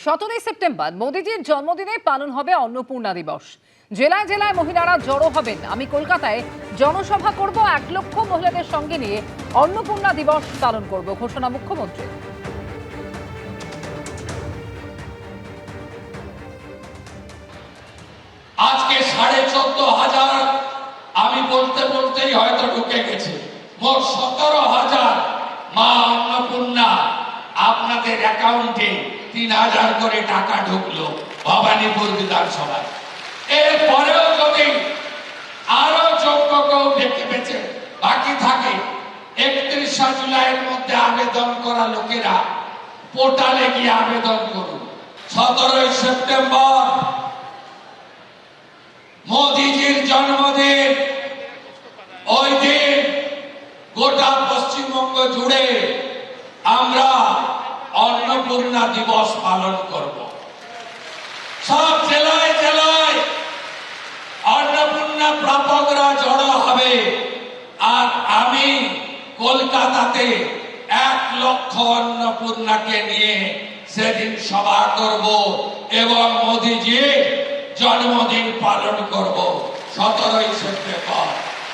17 September মোদীজির জন্মদিনে পালন হবে অন্নপূর্ণা দিবস। জেলায় জেলায় মহিলারা জড়ো হবেন। আমি কলকাতায় জনসভা করব, 1 লক্ষ মহিলাদের সঙ্গে নিয়ে অন্নপূর্ণা দিবস পালন করব, ঘোষণা মুখ্যমন্ত্রী। আজকে 14,500 আমি বলতে বলতেই হয়তো ঢুকে গেছে, মোট 17,000 মা অন্নপূর্ণা আপনাদের অ্যাকাউন্টে 3,000 করে টাকা ঢুকলো ভবানীপুর বিধানসভায়। এরপরেও যদি আরো যোগ্য কেউ দেখে বেঁচে বাকি থাকে, 31 জুলাইয়ের মধ্যে আবেদন করা লোকেরা পোর্টালে গিয়ে আবেদন করুন। 17 সেপ্টেম্বর মোদীজির জন্মদিন। ওই দিন গোটা পশ্চিমবঙ্গ জুড়ে আমরা অন্নপূর্ণা দিবস পালন করব। সব জেলায় জেলায় অন্নপূর্ণা প্রাপকরা জড়ো হবে। আর আমি কলকাতাতে 1 লক্ষ অন্নপূর্ণাকে নিয়ে সেদিন সভা করব এবং মোদীজির জন্মদিন পালন করব 17 সেপ্টেম্বর।